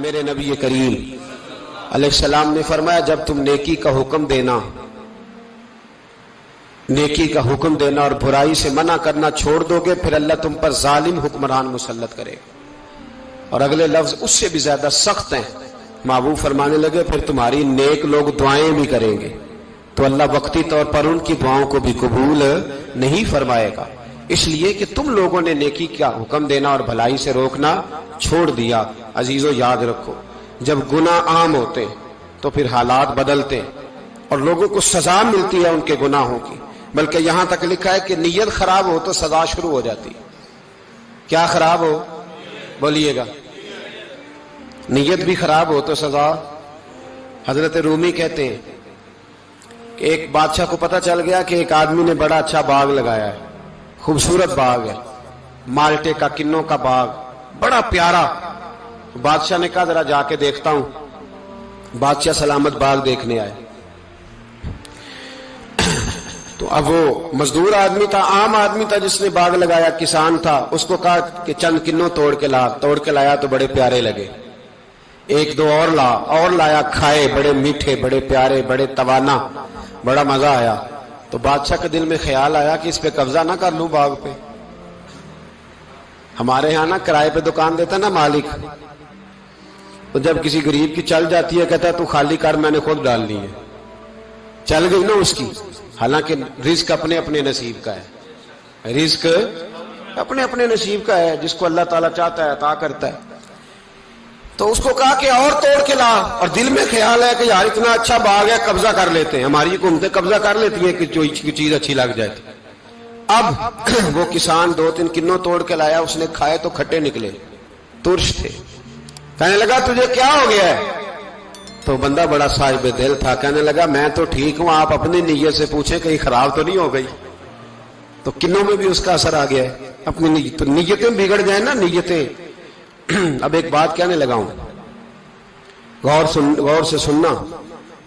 میرے نبی کریم علیہ السلام نے فرمایا جب تم نیکی کا حکم دینا اور برائی سے منع کرنا چھوڑ دو گے پھر اللہ تم پر ظالم حکمران مسلط کرے گا. اور اگلے لفظ اس سے بھی زیادہ سخت ہیں. محبوب فرمانے لگے پھر تمہاری نیک لوگ دعائیں بھی کریں گے تو اللہ وقتی طور پر ان کی دعاؤں کو بھی قبول نہیں فرمائے گا. اس لیے کہ تم لوگوں نے نیکی کا حکم دینا اور بھلائی سے روکنا چھوڑ دیا. عزیزو یاد رکھو جب گناہ عام ہوتے تو پھر حالات بدلتے اور لوگوں کو سزا ملتی ہے ان کے گناہوں کی. بلکہ یہاں تک لکھا ہے کہ نیت خراب ہو تو سزا شروع ہو جاتی. کیا خراب ہو؟ بولیے گا. نیت بھی خراب ہو تو سزا. حضرت رومی کہتے ہیں کہ ایک بادشاہ کو پتہ چل گیا کہ ایک آدمی نے بڑا اچھا باغ لگایا ہے, خوبصورت باغ ہے, مالٹے کا, کنوں کا باغ, بڑا پیارا. بادشاہ نے کہا ذرا جا کے دیکھتا ہوں. بادشاہ سلامت باغ دیکھنے آئے تو اب وہ مزدور آدمی تھا, عام آدمی تھا جس نے باغ لگایا, کسان تھا. اس کو کہا کہ چند کنوں توڑ کے لایا تو بڑے پیارے لگے. ایک دو اور لایا, کھائے, بڑے میٹھے, بڑے پیارے, بڑے توانا, بڑا مزہ آیا. تو بادشاہ کے دل میں خیال آیا کہ اس پہ قبضہ نہ کر لوں باغ پہ. ہمارے ہاں نا کرائے پہ دکان دیتا نا مالک, تو جب کسی غریب کی چل جاتی ہے کہتا ہے تو خالی کر, میں نے خود ڈالنی ہے. چل گئی نا اس کی. حالانکہ رزق اپنے اپنے نصیب کا ہے, رزق اپنے اپنے نصیب کا ہے, جس کو اللہ تعالیٰ چاہتا ہے عطا کرتا ہے. تو اس کو کہا کہ اور توڑ کے لا, اور دل میں خیال ہے کہ یار اتنا اچھا باغ ہے قبضہ کر لیتے ہیں. ہماری حکومتیں قبضہ کر لیتی ہیں کہ جو چیز اچھی لگ جائے. اب وہ کسان 2-3 کنوں توڑ کے لایا, اس نے کھائے تو کھٹے نکلے, ترش تھے. کہنے لگا تجھے کیا ہو گیا ہے؟ تو بندہ بڑا صاحب دل تھا, کہنے لگا میں تو ٹھیک ہوں, آپ اپنی نیت سے پوچھیں کہیں خراب تو نہیں ہو گئی. تو کنوں میں بھی اس کا اثر آ گیا ہے. اپنی نیتیں بگڑ جائیں نا, نیتیں. اب ایک بات کہنے لگا ہوں, غور سے سننا.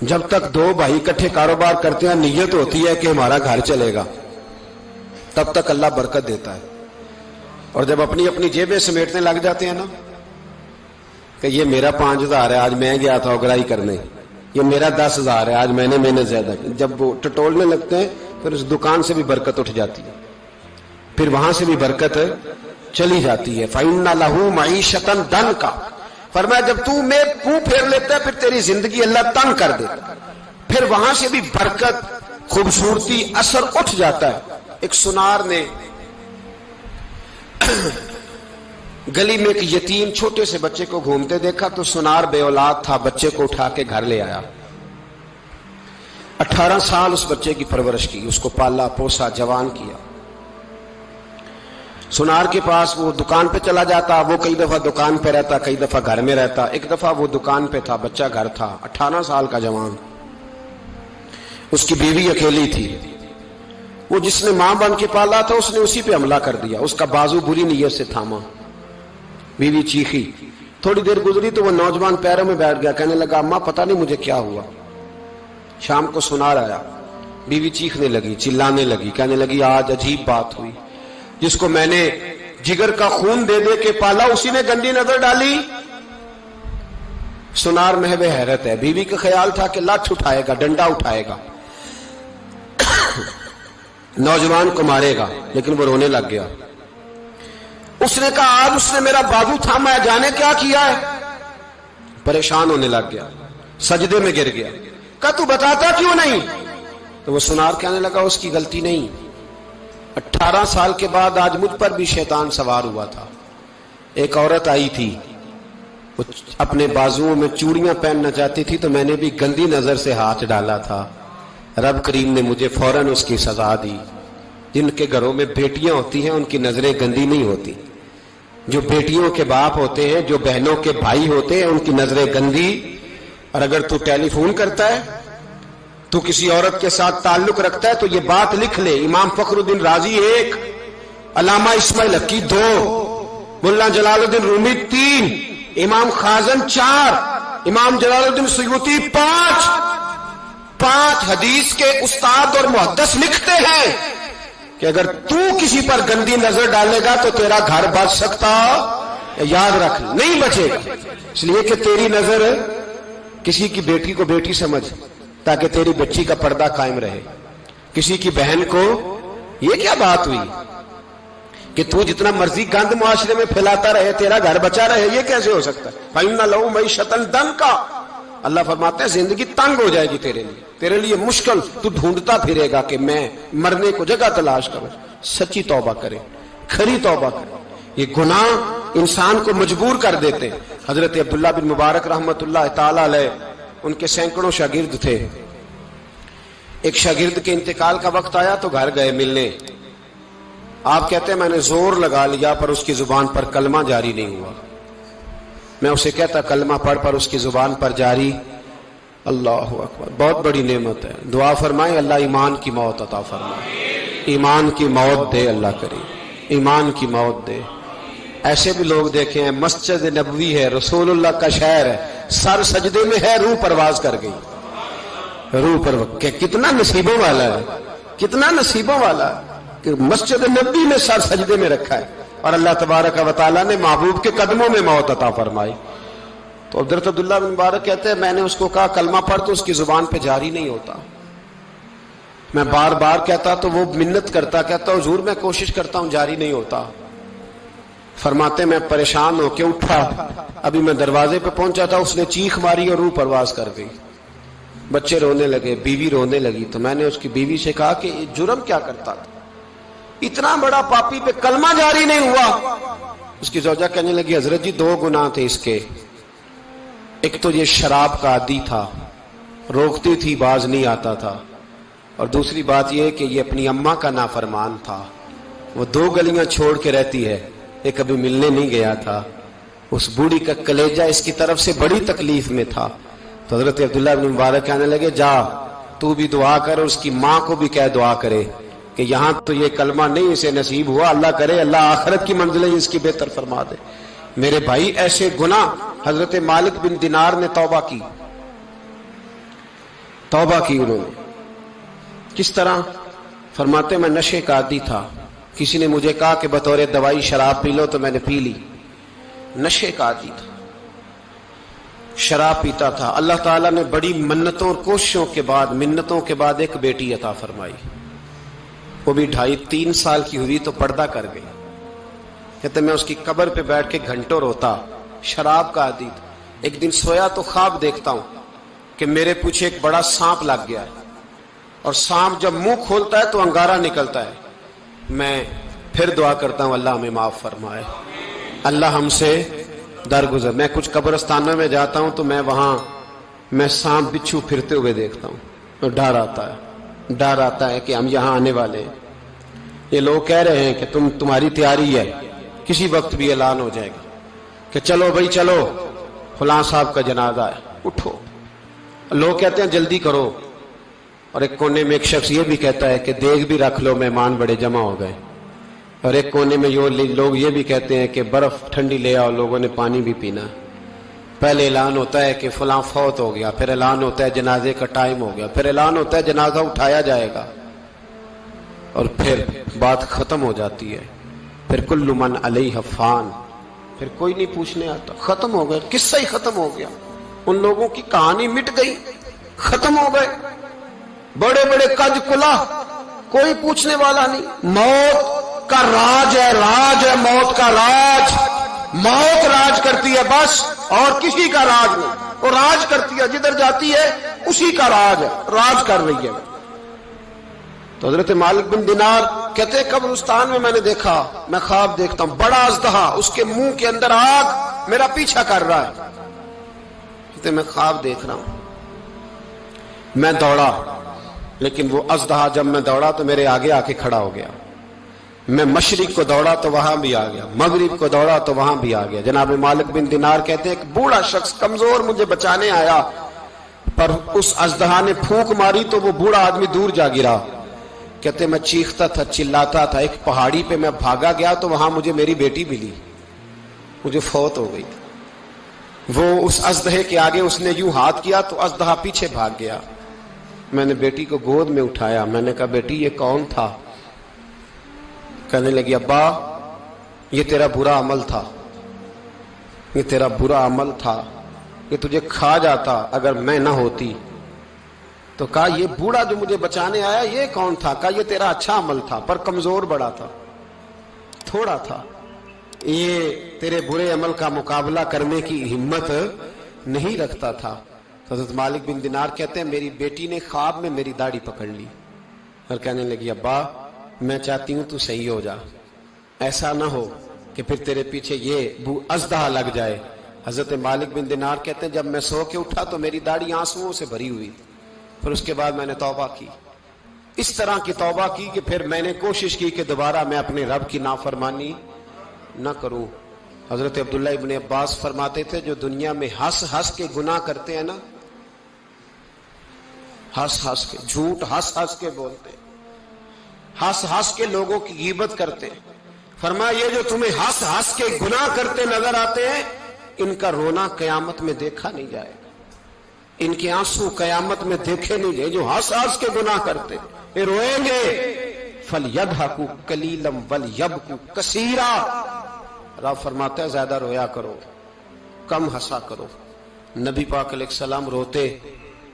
جب تک دو بھائی اکٹھے کاروبار کرتے ہیں نیت ہوتی ہے کہ ہمارا گھر چلے گا, تب تک اللہ برکت دیتا ہے. اور جب اپنی اپنی جیبیں سمیٹنے لگ جاتے ہیں نا کہ یہ میرا 5,000 ہے, آج میں گیا تھا اگرائی کرنے, یہ میرا 10,000 ہے, آج میں نے محنت زیادہ کی. جب وہ ٹٹولنے لگتے ہیں پھر اس دکان سے بھی برکت اٹھ جاتی ہے, پھر وہاں سے بھی برکت چلی جاتی ہے. فَإِنَّ لَهُ مَعِيشَةً ضَنْكَ. فرمایا جب تو میں منہ پھیر لیتا ہے پھر تیری زندگی اللہ تنگ کر دیتا, پھر وہاں سے بھی برکت, خوبصورتی, اثر اٹھ جاتا ہے. ایک سنار نے گلی میں ایک یتیم چھوٹے سے بچے کو گھومتے دیکھا تو سنار بے اولاد تھا, بچے کو اٹھا کے گھر لے آیا. 18 سال اس بچے کی پرورش کی, اس کو پالا پوسا, جوان کیا. سنار کے پاس وہ دکان پہ چلا جاتا, وہ کئی دفعہ دکان پہ رہتا, کئی دفعہ گھر میں رہتا. ایک دفعہ وہ دکان پہ تھا, بچہ گھر تھا, 18 سال کا جوان. اس کی بیوی اکیلی تھی. وہ جس نے ماں بن کے پالا تھا اس نے اسی پہ حملہ کر دیا, اس کا بازو بری نیت سے تھاما. بیوی چیخی. تھوڑی دیر گزری تو وہ نوجوان پیروں میں بیٹھ گیا, کہنے لگا اماں پتہ نہیں مجھے کیا ہوا. شام کو سنار آیا, بیوی چیخنے لگی, چلانے لگی, کہنے لگی آج عجیب بات ہوئی, جس کو میں نے جگر کا خون دے دے کے پالا اسی نے گندی نظر ڈالی. سنار محو حیرت ہے. بیوی کا خیال تھا کہ لاٹھ اٹھائے گا, ڈنڈا اٹھائے گا, نوجوان کو مارے گا, لیکن وہ رونے لگ گیا. اس نے کہا آج اس نے میرا بازو تھاما ہے, جانے کیا کیا ہے. پریشان ہونے لگ گیا, سجدے میں گر گیا. کہا تو بتاتا کیوں نہیں؟ تو وہ سنار کہنے لگا اس کی غلطی نہیں, 18 سال کے بعد آج مجھ پر بھی شیطان سوار ہوا تھا. ایک عورت آئی تھی, وہ اپنے بازوؤں میں چوڑیاں پہننا چاہتی تھی تو میں نے بھی گندی نظر سے ہاتھ ڈالا تھا. رب کریم نے مجھے فوراً اس کی سزا دی. جن کے گھروں میں بیٹیاں ہوتی ہیں ان کی نظریں گندی نہیں ہوتی. جو بیٹیوں کے باپ ہوتے ہیں, جو بہنوں کے بھائی ہوتے ہیں, ان کی نظریں گندی. اور اگر تو ٹیلی فون کرتا ہے, تو کسی عورت کے ساتھ تعلق رکھتا ہے تو یہ بات لکھ لے, امام فخر الدین رازی 1, علامہ اسماعیل حقی 2, ملا جلال الدین رومی 3, امام خازن 4, امام جلال الدین سیوطی 5 حدیث کے استاد اور محدث لکھتے ہیں کہ اگر تو کسی پر گندی نظر ڈالے گا تو تیرا گھر بچ سکتا یاد رکھ نہیں بچے گا، اس لیے کہ تیری نظر کسی کی بیٹی کو بیٹی سمجھ تاکہ تیری بچی کا پردہ قائم رہے، کسی کی بہن کو یہ کیا بات ہوئی کہ تو جتنا مرضی گند معاشرے میں پھیلاتا رہے تیرا گھر بچا رہے، یہ کیسے ہو سکتا ہے؟ فَإِنَّ لَهُ مَعِيشَةً ضَنْكَ، اللہ فرماتے ہیں زندگی تنگ ہو جائے گی تیرے لیے مشکل، تو ڈھونڈتا پھرے گا کہ میں مرنے کو جگہ تلاش کروں۔ سچی توبہ کرے، کھری توبہ کرے، یہ گناہ انسان کو مجبور کر دیتے ہیں۔ حضرت عبداللہ بن مبارک رحمت اللہ تعالی علیہ، ان کے سینکڑوں شاگرد تھے، ایک شاگرد کے انتقال کا وقت آیا تو گھر گئے ملنے، آپ کہتے ہیں میں نے زور لگا لیا پر اس کی زبان پر کلمہ جاری نہیں ہوا، میں اسے کہتا کلمہ پڑھ پر اس کی زبان پر جاری، اللہ اکبر، بہت بڑی نعمت ہے، دعا فرمائیں اللہ ایمان کی موت عطا فرمائے، ایمان کی موت دے اللہ کریم، ایمان کی موت دے۔ ایسے بھی لوگ دیکھے ہیں، مسجد نبوی ہے، رسول اللہ کا شہر ہے، سر سجدے میں ہے، روح پرواز کر گئی، روح پر کتنا نصیبوں والا ہے، کتنا نصیبوں والا ہے کہ مسجد نبوی میں سر سجدے میں رکھا ہے اور اللہ تبارک و تعالیٰ نے محبوب کے قدموں میں موت عطا فرمائی۔ تو حضرت عبداللہ بن مبارک کہتے ہیں میں نے اس کو کہا کلمہ پڑھ تو اس کی زبان پہ جاری نہیں ہوتا، میں بار بار کہتا تو وہ منت کرتا، کہتا حضور میں کوشش کرتا ہوں جاری نہیں ہوتا۔ فرماتے میں پریشان ہو کے اٹھا، ابھی میں دروازے پہ پہنچا تھا اس نے چیخ ماری اور روح پرواز کر گئی، بچے رونے لگے، بیوی رونے لگی، تو میں نے اس کی بیوی سے کہا کہ جرم کیا کرتا تھا، اتنا بڑا پاپی پہ کلمہ جاری نہیں ہوا۔ اس کی زوجہ کہنے لگی حضرت جی دو گناہ تھے اس کے، ایک تو یہ شراب کا عادی تھا، روکتی تھی باز نہیں آتا تھا، اور دوسری بات یہ کہ یہ اپنی اماں کا نافرمان تھا، وہ دو گلیاں چھوڑ کے رہتی ہے، یہ کبھی ملنے نہیں گیا تھا، اس بوڑھی کا کلیجہ اس کی طرف سے بڑی تکلیف میں تھا۔ تو حضرت عبداللہ بن مبارک کہنے لگے جا تو بھی دعا کر اور اس کی ماں کو بھی کہہ دعا کرے کہ یہاں تو یہ کلمہ نہیں اسے نصیب ہوا، اللہ کرے اللہ آخرت کی منزلیں اس کی بہتر فرما دے۔ میرے بھائی ایسے گناہ، حضرت مالک بن دینار نے توبہ کی، توبہ کی انہوں نے، کس طرح؟ فرماتے میں نشے کا عادی تھا، کسی نے مجھے کہا کہ بطور دوائی شراب پی لو تو میں نے پی لی، نشے کا عادی تھا، شراب پیتا تھا، اللہ تعالیٰ نے بڑی منتوں اور کوششوں کے بعد، منتوں کے بعد ایک بیٹی عطا فرمائی، وہ بھی 2.5-3 سال کی ہوئی تو پردہ کر گئی۔ کہتے میں اس کی قبر پہ بیٹھ کے گھنٹوں روتا، شراب کا عادی تھا۔ ایک دن سویا تو خواب دیکھتا ہوں کہ میرے پیچھے ایک بڑا سانپ لگ گیا ہے، اور سانپ جب منہ کھولتا ہے تو انگارہ نکلتا ہے، میں پھر دعا کرتا ہوں اللہ ہمیں معاف فرمائے، اللہ ہم سے درگزر۔ میں کچھ قبرستانوں میں جاتا ہوں تو میں وہاں میں سانپ بچھو پھرتے ہوئے دیکھتا ہوں، تو ڈر آتا ہے، ڈر آتا ہے کہ ہم یہاں آنے والے ہیں، یہ لوگ کہہ رہے ہیں کہ تمہاری تیاری ہے، کسی وقت بھی اعلان ہو جائے گا کہ چلو بھائی چلو فلاں صاحب کا جنازہ ہے، اٹھو، لوگ کہتے ہیں جلدی کرو، اور ایک کونے میں ایک شخص یہ بھی کہتا ہے کہ دیگ بھی رکھ لو مہمان بڑے جمع ہو گئے، اور ایک کونے میں لوگ یہ بھی کہتے ہیں کہ برف ٹھنڈی لے آؤ، لوگوں نے پانی بھی پینا۔ پہلے اعلان ہوتا ہے کہ فلاں فوت ہو گیا، پھر اعلان ہوتا ہے جنازے کا ٹائم ہو گیا، پھر اعلان ہوتا ہے جنازہ اٹھایا جائے گا، اور پھر بات ختم ہو جاتی ہے، پھر کل من علیہ فان، پھر کوئی نہیں پوچھنے آتا، ختم ہو گئے، قصہ ہی ختم ہو گیا، ان لوگوں کی کہانی مٹ گئی، ختم ہو گئے، بڑے بڑے کج کلا، کوئی پوچھنے والا نہیں۔ موت کا راج ہے، راج ہے موت کا راج، موت راج کرتی ہے بس، اور کسی کا راج نہیں، وہ راج کرتی ہے، جدھر جاتی ہے اسی کا راج ہے، راج کر رہی ہے۔ تو حضرت مالک بن دینار کہتے ہیں قبرستان میں نے دیکھا، میں خواب دیکھتا ہوں بڑا اژدہا، اس کے منہ کے اندر آگ میرا پیچھا کر رہا ہے، کہتے میں خواب دیکھ رہا ہوں، میں دوڑا، لیکن وہ اژدہا جب میں دوڑا تو میرے آگے آ کے کھڑا ہو گیا، میں مشرق کو دوڑا تو وہاں بھی آ گیا، مغرب کو دوڑا تو وہاں بھی آ گیا۔ جناب مالک بن دینار کہتے ہیں ایک بوڑھا شخص کمزور مجھے بچانے آیا، پر اس اژدہا نے پھونک ماری تو وہ بوڑھا آدمی دور جا گرا۔ کہتے میں چیختا تھا، چلاتا تھا، ایک پہاڑی پہ میں بھاگا گیا تو وہاں مجھے میری بیٹی ملی، مجھے فوت ہو گئی۔ وہ اس اژدہے کے آگے اس نے یوں ہاتھ کیا تو اژدہا پیچھے بھاگ گیا۔ میں نے بیٹی کو گود میں اٹھایا، میں نے کہا بیٹی یہ کون تھا؟ کہنے لگی ابا یہ تیرا برا عمل تھا، یہ تیرا برا عمل تھا، یہ تجھے کھا جاتا اگر میں نہ ہوتی۔ تو کہا یہ بوڑھا جو مجھے بچانے آیا یہ کون تھا؟ کہا یہ تیرا اچھا عمل تھا پر کمزور بڑا تھا، تھوڑا تھا، یہ تیرے برے عمل کا مقابلہ کرنے کی ہمت نہیں رکھتا تھا۔ حضرت مالک بن دینار کہتے ہیں میری بیٹی نے خواب میں میری داڑھی پکڑ لی اور کہنے لگی ابا میں چاہتی ہوں تو صحیح ہو جا، ایسا نہ ہو کہ پھر تیرے پیچھے یہ بو ازدہ لگ جائے۔ حضرت مالک بن دینار کہتے ہیں جب میں سو کے اٹھا تو میری داڑھی آنسوؤں سے بھری ہوئی، پھر اس کے بعد میں نے توبہ کی، اس طرح کی توبہ کی کہ پھر میں نے کوشش کی کہ دوبارہ میں اپنے رب کی نافرمانی نہ کروں۔ حضرت عبداللہ ابن عباس فرماتے تھے جو دنیا میں ہنس ہنس کے گناہ کرتے ہیں نا، ہنس ہنس کے جھوٹ ہنس ہنس کے بولتے، ہنس ہنس کے لوگوں کی غیبت کرتے، فرمایا یہ جو تمہیں ہنس ہنس کے گناہ کرتے نظر آتے ہیں ان کا رونا قیامت میں دیکھا نہیں جائے گا، ان کے آنسو قیامت میں دیکھے نہیں جائے، جو ہنس ہنس کے گناہ کرتے یہ روئیں گے۔ فَلْيَضْحَكُوا قَلِيلًا وَلْيَبْكُوا كَثِيرًا، رب فرماتا ہے زیادہ رویا کرو کم ہنسا کرو۔ نبی پاک علیہ السلام روتے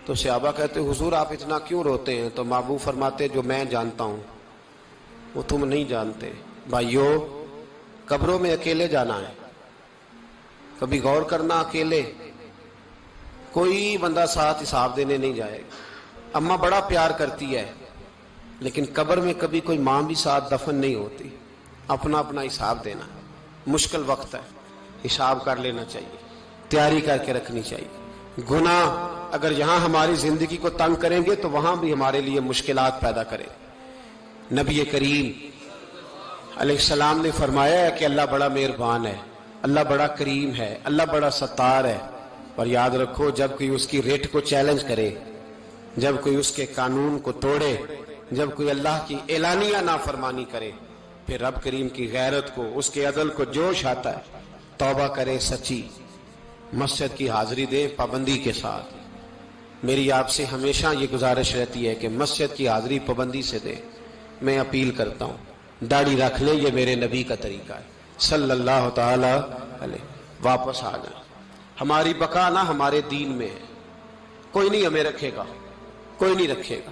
تو صحابہ کہتے حضور آپ اتنا کیوں روتے ہیں؟ تو محبوب فرماتے جو میں جانتا ہوں وہ تم نہیں جانتے۔ بھائیو قبروں میں اکیلے جانا ہے، کبھی غور کرنا، اکیلے کوئی بندہ ساتھ حساب دینے نہیں جائے گا۔ اماں بڑا پیار کرتی ہے لیکن قبر میں کبھی کوئی ماں بھی ساتھ دفن نہیں ہوتی، اپنا اپنا حساب دینا، مشکل وقت ہے، حساب کر لینا چاہیے، تیاری کر کے رکھنی چاہیے۔ گناہ اگر یہاں ہماری زندگی کو تنگ کریں گے تو وہاں بھی ہمارے لیے مشکلات پیدا کریں۔ نبی کریم علیہ السلام نے فرمایا ہے کہ اللہ بڑا مہربان ہے، اللہ بڑا کریم ہے، اللہ بڑا ستار ہے، اور یاد رکھو جب کوئی اس کی ریٹ کو چیلنج کرے، جب کوئی اس کے قانون کو توڑے، جب کوئی اللہ کی اعلانیہ نافرمانی کرے، پھر رب کریم کی غیرت کو، اس کے عدل کو جوش آتا ہے، توبہ کرے سچی، مسجد کی حاضری دے پابندی کے ساتھ۔ میری آپ سے ہمیشہ یہ گزارش رہتی ہے کہ مسجد کی حاضری پابندی سے دے۔ میں اپیل کرتا ہوں داڑھی رکھ لیں، یہ میرے نبی کا طریقہ ہے صلی اللہ تعالی علیہ۔ واپس آ جائیں، ہماری بقا نہ ہمارے دین میں ہے، کوئی نہیں ہمیں رکھے گا، کوئی نہیں رکھے گا،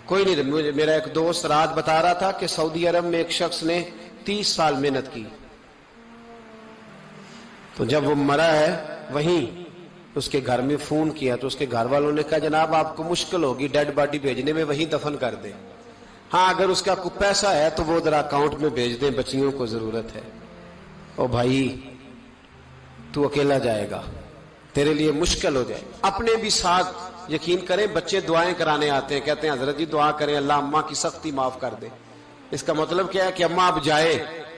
کوئی نہیں۔ میرا ایک دوست رات بتا رہا تھا کہ سعودی عرب میں ایک شخص نے 30 سال محنت کی، تو جب وہ مرا ہے وہیں اس کے گھر میں فون کیا تو اس کے گھر والوں نے کہا جناب آپ کو مشکل ہوگی ڈیڈ باڈی بھیجنے میں، وہیں دفن کر دیں، ہاں اگر اس کا کوئی پیسہ ہے تو وہ ذرا اکاؤنٹ میں بھیج دیں، بچیوں کو ضرورت ہے۔ او بھائی تو اکیلا جائے گا، تیرے لیے مشکل ہو جائے۔ اپنے بھی ساتھ یقین کریں، بچے دعائیں کرانے آتے ہیں، کہتے ہیں حضرت جی دعا کریں اللہ اماں کی سختی معاف کر دے۔ اس کا مطلب کیا ہے کہ اماں اب جائے،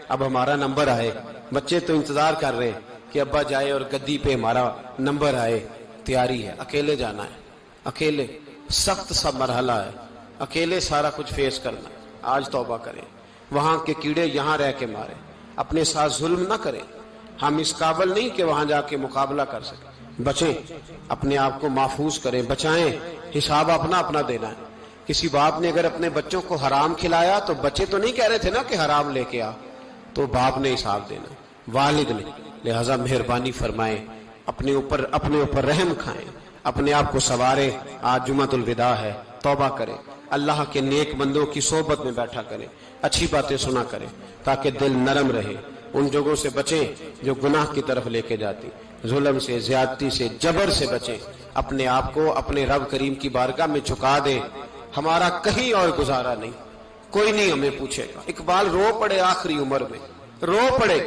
اب ہمارا نمبر آئے۔ بچے تو انتظار کر رہے ہیں کہ ابا جائے اور گدی پہ ہمارا نمبر آئے۔ تیاری ہے، اکیلے جانا ہے، اکیلے سخت سا مرحلہ ہے، اکیلے سارا کچھ فیس کرنا۔ آج توبہ کریں، وہاں کے کیڑے یہاں رہ کے مارے، اپنے ساتھ ظلم نہ کریں۔ ہم اس قابل نہیں کہ وہاں جا کے مقابلہ کر سکیں، بچیں، اپنے آپ کو محفوظ کریں، بچائیں، حساب اپنا اپنا دینا ہے۔ کسی باپ نے اگر اپنے بچوں کو حرام کھلایا تو بچے تو نہیں کہہ رہے تھے نا کہ حرام لے کے آ، تو باپ نے حساب دینا، والد نے۔ لہذا مہربانی فرمائیں، اپنے اوپر رحم کھائیں، اپنے آپ کو سنواریں۔ آج جمعۃ الوداع ہے، توبہ کریں، اللہ کے نیک بندوں کی صحبت میں بیٹھا کریں، اچھی باتیں سنا کریں تاکہ دل نرم رہے۔ ان جگہوں سے بچیں جو گناہ کی طرف لے کے جاتی، ظلم سے، زیادتی سے، جبر سے بچیں۔ اپنے آپ کو اپنے رب کریم کی بارگاہ میں جھکا دیں۔ ہمارا کہیں اور گزارا نہیں، کوئی نہیں ہمیں پوچھے گا۔ اقبال رو پڑے آخری عمر میں، رو پڑے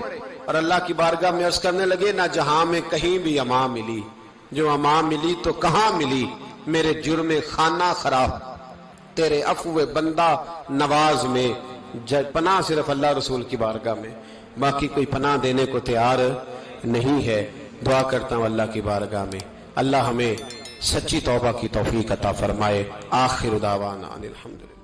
اور اللہ کی بارگاہ میں عرض کرنے لگے نہ جہاں میں کہیں بھی امان ملی، جو امان ملی تو کہاں ملی، میرے جرم خانہ خراب، تیرے عفو بندہ نواز میں، پناہ صرف اللہ رسول کی بارگاہ میں، باقی کوئی پناہ دینے کو تیار نہیں ہے۔ دعا کرتا ہوں اللہ کی بارگاہ میں اللہ ہمیں سچی توبہ کی توفیق عطا فرمائے۔ آخر دعوانا ان الحمدللہ۔